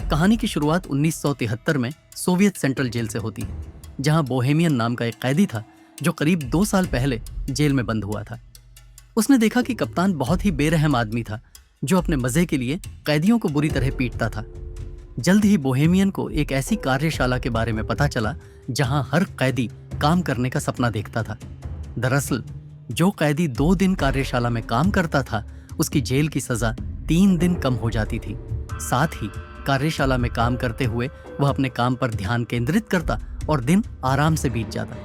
कहानी की शुरुआत 1973 में सोवियत सेंट्रल जेल से होती है, जहां बोहेमियन नाम का एक कैदी था जो करीब 2 साल पहले जेल में बंद हुआ था। उसने देखा कि कप्तान बहुत ही बेरहम आदमी था जो अपने मजे के लिए कैदियों को बुरी तरह पीटता था। जल्द ही बोहेमियन को एक ऐसी कार्यशाला के बारे में पता चला जहां हर कैदी काम करने का सपना देखता था। दरअसल जो कैदी 2 दिन कार्यशाला में काम करता था उसकी जेल की सजा 3 दिन कम हो जाती थी। साथ ही कार्यशाला में काम करते हुए वह अपने काम पर ध्यान केंद्रित करता और दिन आराम से बीत जाता।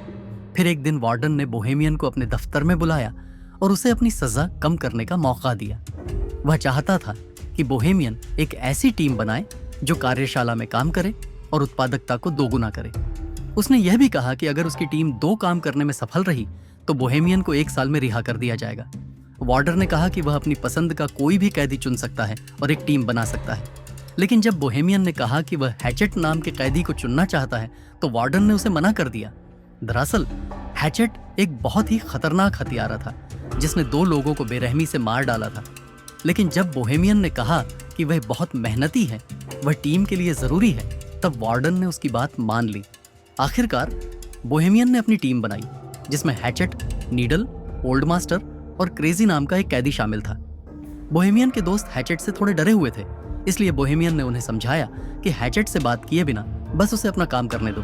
फिर एक दिन वार्डन ने बोहेमियन को अपने दफ्तर में बुलाया और उसे अपनी सजा कम करने का मौका दिया। वह चाहता था कि बोहेमियन एक ऐसी टीम बनाए जो कार्यशाला में काम करे और उत्पादकता को दोगुना करे। उसने यह भी कहा कि अगर उसकी टीम 2 काम करने में सफल रही तो बोहेमियन को 1 साल में रिहा कर दिया जाएगा। वार्डन ने कहा कि वह अपनी पसंद का कोई भी कैदी चुन सकता है और एक टीम बना सकता है। लेकिन जब बोहेमियन ने कहा कि वह हैचेट नाम के कैदी को चुनना चाहता है तो वार्डन ने उसे मना कर दिया। दरअसल हैचेट एक बहुत ही खतरनाक हथियारा था जिसने 2 लोगों को बेरहमी से मार डाला था। लेकिन जब बोहेमियन ने कहा कि वह बहुत मेहनती है, वह टीम के लिए जरूरी है, तब वार्डन ने उसकी बात मान ली। आखिरकार बोहेमियन ने अपनी टीम बनाई जिसमें हैचेट, नीडल, ओल्ड मास्टर और क्रेजी नाम का एक कैदी शामिल था। बोहेमियन के दोस्त हैचेट से थोड़े डरे हुए थे, इसलिए बोहेमियन ने उन्हें समझाया कि हैचेट से बात किए बिना बस उसे अपना काम करने दो।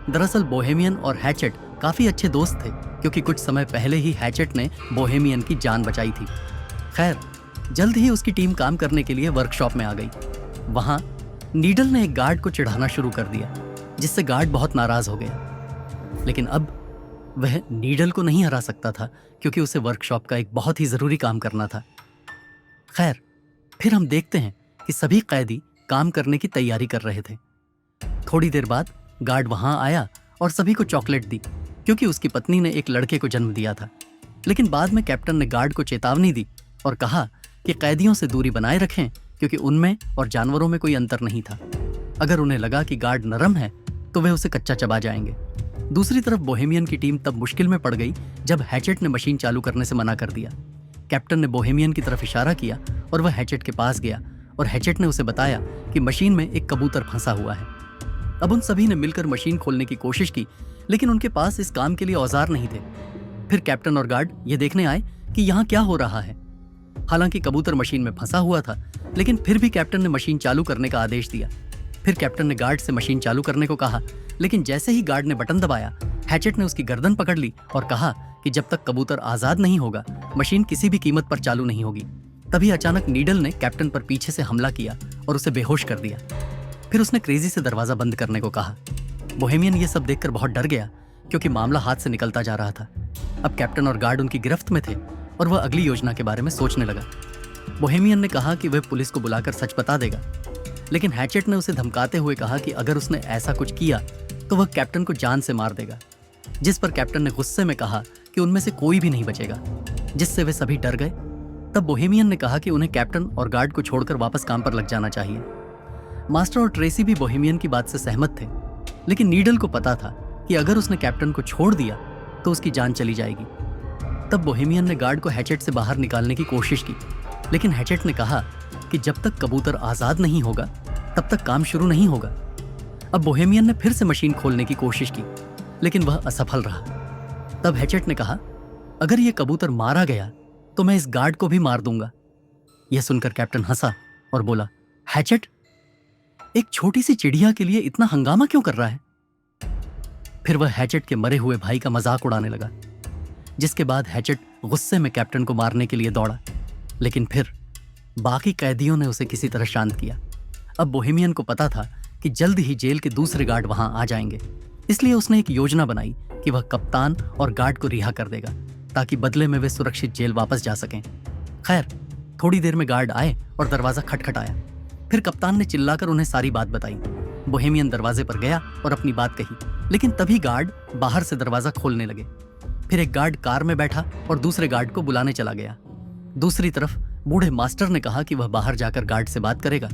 दरअसल बोहेमियन और हैचेट काफी अच्छे दोस्त थे क्योंकि कुछ समय पहले ही हैचेट ने बोहेमियन की जान बचाई थी। खैर, जल्द ही उसकी टीम काम करने के लिए वर्कशॉप में आ गई। वहां नीडल ने एक गार्ड को चिढ़ाना शुरू कर दिया जिससे गार्ड बहुत नाराज हो गया। लेकिन अब वह नीडल को नहीं हरा सकता था क्योंकि उसे वर्कशॉप का एक बहुत ही जरूरी काम करना था। खैर, फिर हम देखते हैं कि सभी कैदी काम करने की तैयारी कर रहे थे। थोड़ी देर बाद गार्ड वहां आया और सभी को चॉकलेट दी क्योंकि उसकी पत्नी ने एक लड़के को जन्म दिया था। लेकिन बाद में कैप्टन ने गार्ड को चेतावनी दी और कहा कि कैदियों से दूरी बनाए रखें क्योंकि उनमें और जानवरों में कोई अंतर नहीं था। अगर उन्हें लगा कि गार्ड नरम है तो वे उसे कच्चा चबा जाएंगे। दूसरी तरफ बोहेमियन की टीम तब मुश्किल में पड़ गई जब हैचेट ने मशीन चालू करने से मना कर दिया। कैप्टन ने बोहेमियन की तरफ इशारा किया और वह हैचेट के पास गया और हैचेट ने उसे बताया कि मशीन में एक कबूतर फंसा हुआ है। अब उन सभी ने मिलकर मशीन खोलने की कोशिश की, लेकिन उनके पास इस काम के लिए औजार नहीं थे। फिर कैप्टन और गार्ड ये देखने आए कि यहाँ क्या हो रहा है। हालांकि कबूतर मशीन में फंसा हुआ था, लेकिन फिर भी कैप्टन ने मशीन चालू करने का आदेश दिया। फिर कैप्टन ने गार्ड से मशीन चालू करने को कहा, लेकिन जैसे ही गार्ड ने बटन दबाया, हैचेट ने उसकी गर्दन पकड़ ली और कहा कि जब तक कबूतर आजाद नहीं होगा मशीन किसी भी कीमत पर चालू नहीं होगी। तभी अचानक नीडल ने कैप्टन पर पीछे से हमला किया और उसे बेहोश कर दिया। फिर उसने क्रेजी से दरवाजा बंद करने को कहा। बोहेमियन ये सब देखकर बहुत डर गया क्योंकि मामला हाथ से निकलता जा रहा था। अब कैप्टन और गार्ड उनकी गिरफ्त में थे और वह अगली योजना के बारे में सोचने लगा। बोहेमियन ने कहा कि वह पुलिस को बुलाकर सच बता देगा, लेकिन हैचेट ने उसे धमकाते हुए कहा कि अगर उसने ऐसा कुछ किया तो वह कैप्टन को जान से मार देगा। जिस पर कैप्टन ने गुस्से में कहा कि उनमें से कोई भी नहीं बचेगा, जिससे वे सभी डर गए। तब बोहेमियन ने कहा कि उन्हें कैप्टन और गार्ड को छोड़कर वापस काम पर लग जाना चाहिए। मास्टर और ट्रेसी भी बोहेमियन की बात से सहमत थे, लेकिन नीडल को पता था कि अगर उसने कैप्टन को छोड़ दिया तो उसकी जान चली जाएगी। तब बोहेमियन ने गार्ड को हैचेट से बाहर निकालने की कोशिश की, लेकिन हैचेट ने कहा कि जब तक कबूतर आजाद नहीं होगा तब तक काम शुरू नहीं होगा। अब बोहेमियन ने फिर से मशीन खोलने की कोशिश की, लेकिन वह असफल रहा। तब हैचेट ने कहा, अगर यह कबूतर मारा गया तो मैं इस गार्ड को भी मार दूंगा। यह सुनकर कैप्टन हंसा और बोला, हैचेट, एक छोटी सी चिड़िया के लिए इतना हंगामा क्यों कर रहा है? फिर वह हैचेट के मरे हुए भाई का मजाक उड़ाने लगा, जिसके बाद हैचेट गुस्से में कैप्टन को मारने के लिए दौड़ा। लेकिन फिर बाकी कैदियों ने उसे किसी तरह शांत किया। अब बोहेमियन को पता था कि जल्द ही जेल के दूसरे गार्ड वहां आ जाएंगे, इसलिए उसने एक योजना बनाई कि वह कप्तान और गार्ड को रिहा कर देगा ताकि बदले में वे सुरक्षित जेल वापस जा सकें। खैर, थोड़ी देर में गार्ड आए और दरवाजा खटखटाया। फिर कप्तान ने चिल्लाकर उन्हें सारी बात बताई। बोहेमियन दरवाजे पर गया और अपनी बात कही, लेकिन तभी गार्ड बाहर से दरवाजा खोलने लगे। फिर एक गार्ड कार में बैठा और दूसरे गार्ड को बुलाने चला गया। दूसरी तरफ बूढ़े मास्टर ने कहा कि वह बाहर जाकर गार्ड से बात करेगा।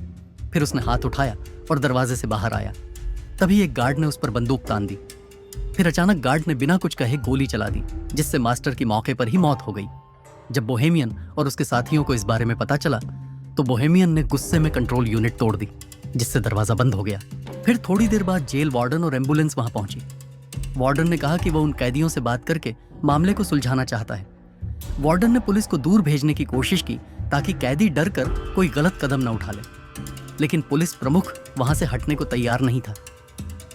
फिर उसने हाथ उठाया और दरवाजे से बाहर आया। तभी एक गार्ड ने उस पर बंदूक तान दी। फिर अचानक गार्ड ने बिना कुछ कहे गोली चला दी, जिससे मास्टर की मौके पर ही मौत हो गई। जब बोहेमियन और उसके साथियों को इस बारे में पता चला तो बोहेमियन ने गुस्से में कंट्रोल यूनिट तोड़ दी जिससे दरवाजा बंद हो गया। फिर थोड़ी देर बाद जेल वार्डन और एम्बुलेंस वहां पहुंची। वार्डन ने कहा कि वह उन कैदियों से बात करके मामले को सुलझाना चाहता है। वार्डन ने पुलिस को दूर भेजने की कोशिश की ताकि कैदी डर कर कोई गलत कदम न उठा ले, लेकिन पुलिस प्रमुख वहां से हटने को तैयार नहीं था।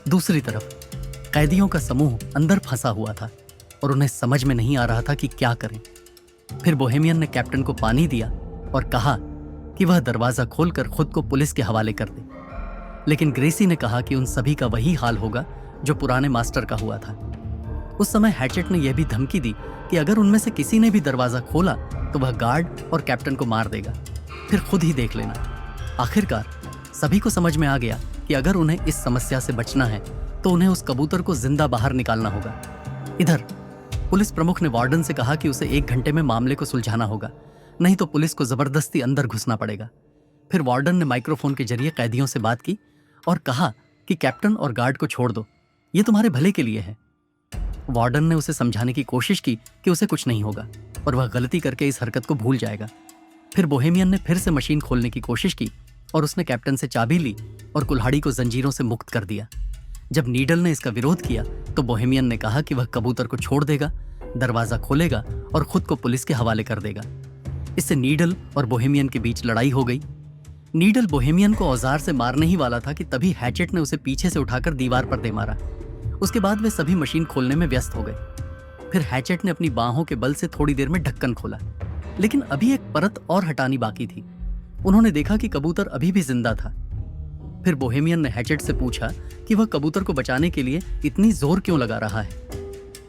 दूसरी तरफ कैदियों का समूह अंदर फंसा हुआ था और उन्हें समझ में नहीं आ रहा था कि क्या करें। फिर बोहेमियन ने कैप्टन को पानी दिया और कहा कि वह दरवाजा खोलकर खुद को पुलिस के हवाले कर दे, लेकिन ग्रेसी ने कहा कि उन सभी का वही हाल होगा जो पुराने मास्टर का हुआ था। उस समय हैचेट ने यह भी धमकी दी कि अगर उनमें से किसी ने भी दरवाजा खोला तो वह गार्ड और कैप्टन को मार देगा, फिर खुद ही देख लेना। आखिरकार सभी को समझ में आ गया कि अगर उन्हें इस समस्या से बचना है तो उन्हें उस कबूतर को जिंदा बाहर निकालना होगा। इधर पुलिस प्रमुख ने वार्डन से कहा कि उसे 1 घंटे में मामले को सुलझाना होगा, नहीं तो पुलिस को जबरदस्ती अंदर घुसना पड़ेगा। फिर वार्डन ने माइक्रोफोन के जरिए कैदियों से बात की और कहा कि कैप्टन और गार्ड को छोड़ दो, ये तुम्हारे भले के लिए है। वार्डन ने उसे समझाने की कोशिश की कि उसे कुछ नहीं होगा और वह गलती करके इस हरकत को भूल जाएगा। फिर बोहेमियन ने फिर से मशीन खोलने की कोशिश की और उसने कैप्टन से चाबी ली और कुल्हाड़ी को जंजीरों से मुक्त कर दिया। जब नीडल ने इसका विरोध किया तो बोहेमियन ने कहा कि वह कबूतर को छोड़ देगा, दरवाजा खोलेगा और खुद को पुलिस के हवाले कर देगा। इससे नीडल और बोहेमियन के बीच लड़ाई हो गई। नीडल बोहेमियन को औजार से मारने ही वाला था कि तभी हैचेट ने उसे पीछे से उठाकर दीवार पर दे मारा। उसके बाद वे सभी मशीन खोलने में व्यस्त हो गए। फिर हैचेट ने अपनी बाहों के बल से थोड़ी देर में ढक्कन खोला, लेकिन अभी एक परत और हटानी बाकी थी। उन्होंने देखा कि कबूतर अभी भी जिंदा था। फिर बोहेमियन ने हैचेट से पूछा कि वह कबूतर को बचाने के लिए इतनी जोर क्यों लगा रहा है।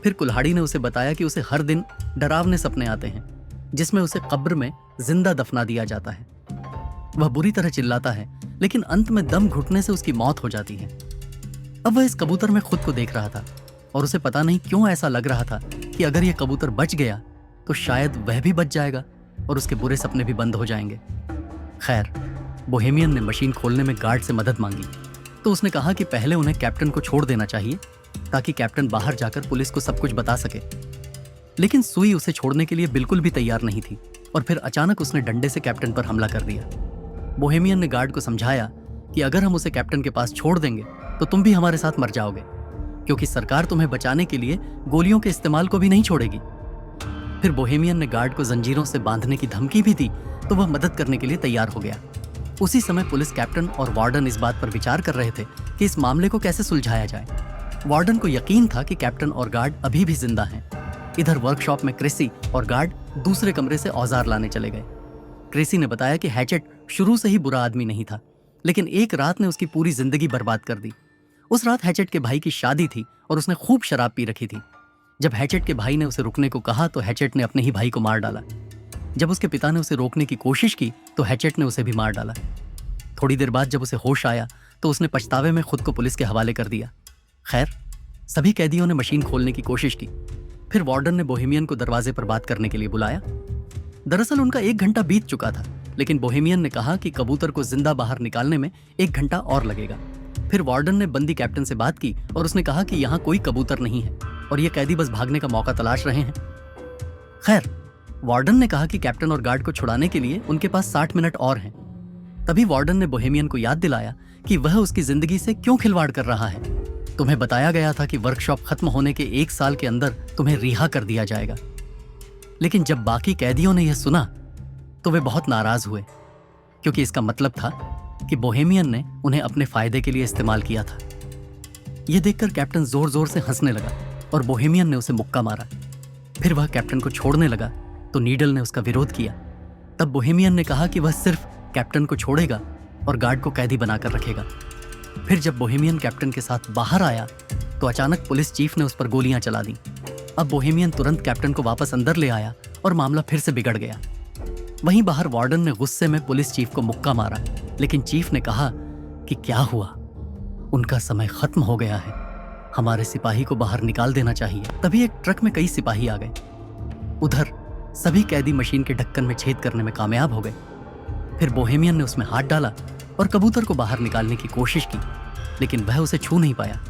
फिर कुल्हाड़ी ने उसे बताया कि उसे हर दिन डरावने सपने आते हैं जिसमें उसे कब्र में जिंदा दफना दिया जाता है। वह बुरी तरह चिल्लाता है, लेकिन अंत में दम घुटने से उसकी मौत हो जाती है। अब वह इस कबूतर में खुद को देख रहा था और उसे पता नहीं क्यों ऐसा लग रहा था कि अगर यह कबूतर बच गया तो शायद वह भी बच जाएगा और उसके बुरे सपने भी बंद हो जाएंगे। खैर, बोहेमियन ने मशीन खोलने में गार्ड से मदद मांगी तो उसने कहा कि पहले उन्हें कैप्टन को छोड़ देना चाहिए ताकि कैप्टन बाहर जाकर पुलिस को सब कुछ बता सके। लेकिन सुई उसे छोड़ने के लिए बिल्कुल भी तैयार नहीं थी और फिर अचानक उसने डंडे से कैप्टन पर हमला कर दिया। बोहेमियन ने गार्ड को समझाया कि अगर हम उसे कैप्टन के पास छोड़ देंगे तो तुम भी हमारे साथ मर जाओगे, क्योंकि सरकार तुम्हें बचाने के लिए गोलियों के इस्तेमाल को भी नहीं छोड़ेगी। फिर बोहेमियन ने गार्ड को जंजीरों से बांधने की धमकी भी दी तो वह मदद करने के लिए तैयार हो गया। उसी समय पुलिस कैप्टन और वार्डन इस बात पर विचार कर रहे थे कि इस मामले को कैसे सुलझाया जाए। वार्डन को यकीन था कि कैप्टन और गार्ड अभी भी जिंदा हैं। इधर वर्कशॉप में क्रेसी और गार्ड दूसरे कमरे से औजार लाने चले गए। क्रेसी ने बताया कि हैचेट शुरू से ही बुरा आदमी नहीं था, लेकिन एक रात ने उसकी पूरी जिंदगी बर्बाद कर दी। उस रात हैचेट के भाई की शादी थी और उसने खूब शराब पी रखी थी। जब हैचेट के भाई ने उसे रुकने को कहा तो हैचेट ने अपने ही भाई को मार डाला। जब उसके पिता ने उसे रोकने की कोशिश की तो हैचेट ने उसे भी मार डाला। थोड़ी देर बाद जब उसे होश आया तो उसने पछतावे में खुद को पुलिस के हवाले कर दिया। खैर, सभी कैदियों ने मशीन खोलने की कोशिश की। फिर वार्डन ने बोहेमियन को दरवाजे पर बात करने के लिए बुलाया। दरअसल उनका 1 घंटा बीत चुका था, लेकिन बोहेमियन ने कहा कि कबूतर को जिंदा बाहर निकालने में 1 घंटा और लगेगा। फिर वार्डन ने बंदी कैप्टन से बात की और उसने कहा कि यहाँ कोई कबूतर नहीं है और ये कैदी बस भागने का मौका तलाश रहे हैं। खैर, वार्डन ने कहा कि कैप्टन और गार्ड को छुड़ाने के लिए उनके पास 60 मिनट और हैं। तभी वार्डन ने बोहेमियन को याद दिलाया कि वह उसकी जिंदगी से क्यों खिलवाड़ कर रहा है। तुम्हें बताया गया था कि वर्कशॉप खत्म होने के 1 साल के अंदर तुम्हें रिहा कर दिया जाएगा। लेकिन जब बाकी कैदियों ने यह सुना तो वे बहुत नाराज हुए, क्योंकि इसका मतलब था कि बोहेमियन ने उन्हें अपने फायदे के लिए इस्तेमाल किया था। यह देखकर कैप्टन जोर जोर से हंसने लगा और बोहेमियन ने उसे मुक्का मारा। फिर वह कैप्टन को छोड़ने लगा तो नीडल ने उसका विरोध किया। तब बोहेमियन ने कहा कि वह सिर्फ कैप्टन को छोड़ेगा और गार्ड को कैदी बनाकर रखेगा। फिर जब बोहेमियन कैप्टन के साथ बाहर आया तो अचानक पुलिस चीफ ने उस पर गोलियां चला दी। अब बोहेमियन तुरंत कैप्टन को वापस अंदर ले आया और मामला फिर से बिगड़ गया। वहीं बाहर वार्डन ने गुस्से में पुलिस चीफ को मुक्का मारा, लेकिन चीफ ने कहा कि क्या हुआ, उनका समय खत्म हो गया है, हमारे सिपाही को बाहर निकाल देना चाहिए। तभी एक ट्रक में कई सिपाही आ गए। उधर सभी कैदी मशीन के ढक्कन में छेद करने में कामयाब हो गए। फिर बोहेमियन ने उसमें हाथ डाला और कबूतर को बाहर निकालने की कोशिश की, लेकिन वह उसे छू नहीं पाया।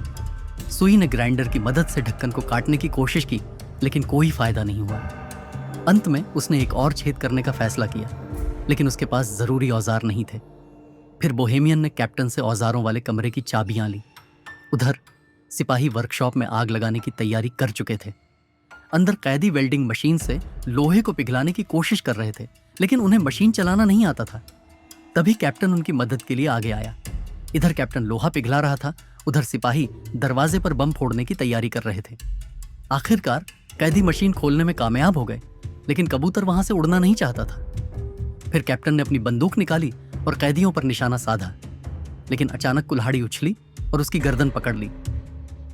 सुई ने ग्राइंडर की मदद से ढक्कन को काटने की कोशिश की, लेकिन कोई फायदा नहीं हुआ। अंत में उसने एक और छेद करने का फैसला किया, लेकिन उसके पास जरूरी औजार नहीं थे। फिर बोहेमियन ने कैप्टन से औजारों वाले कमरे की चाबियां ली। उधर सिपाही वर्कशॉप में आग लगाने की तैयारी कर चुके थे। अंदर कैदी वेल्डिंग मशीन से लोहे को पिघलाने की कोशिश कर रहे थे, लेकिन उन्हें मशीन चलाना नहीं आता था। तभी कैप्टन उनकी मदद के लिए आगे आया। इधर कैप्टन लोहा पिघला रहा था, उधर सिपाही दरवाजे पर बम फोड़ने की तैयारी कर रहे थे। आखिरकार कैदी मशीन खोलने में कामयाब हो गए, लेकिन कबूतर वहां से उड़ना नहीं चाहता था। फिर कैप्टन ने अपनी बंदूक निकाली और कैदियों पर निशाना साधा, लेकिन अचानक कुल्हाड़ी उछली और उसकी गर्दन पकड़ ली।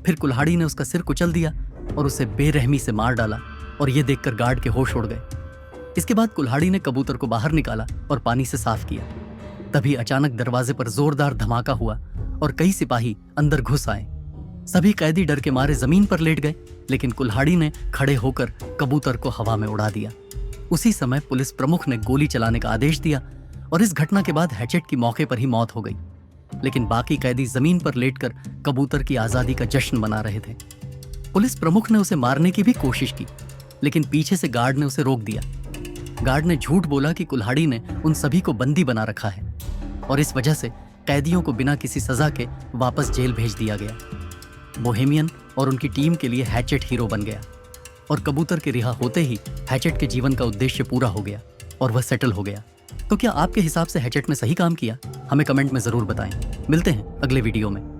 फिर कुल्हाड़ी ने उसका सिर कुचल दिया और उसे बेरहमी से मार डाला, और यह देखकर गार्ड के होश उड़ गए। इसके बाद कुल्हाड़ी ने कबूतर को बाहर निकाला और पानी से साफ किया। तभी अचानक दरवाजे पर जोरदार धमाका हुआ और कई सिपाही अंदर घुस आए। सभी कैदी डर के मारे जमीन पर लेट गए, लेकिन कुल्हाड़ी ने खड़े होकर कबूतर को हवा में उड़ा दिया। उसी समय पुलिस प्रमुख ने गोली चलाने का आदेश दिया और इस घटना के बाद हैचेट की मौके पर ही मौत हो गई। लेकिन बाकी कैदी जमीन पर लेटकर कबूतर की आजादी का जश्न मना रहे थे। पुलिस प्रमुख ने उसे मारने की भी कोशिश की, लेकिन पीछे से गार्ड ने उसे रोक दिया। गार्ड ने झूठ बोला कि कुल्हाड़ी ने उन सभी को बंदी बना रखा है, और इस वजह से कैदियों को बिना किसी सजा के वापस जेल भेज दिया गया। बोहेमियन और उनकी टीम के लिए हैचेट हीरो बन गया, और कबूतर के रिहा होते ही हैचेट के जीवन का उद्देश्य पूरा हो गया और वह सेटल हो गया। तो क्या आपके हिसाब से हैचेट ने सही काम किया? हमें कमेंट में जरूर बताएं। मिलते हैं अगले वीडियो में।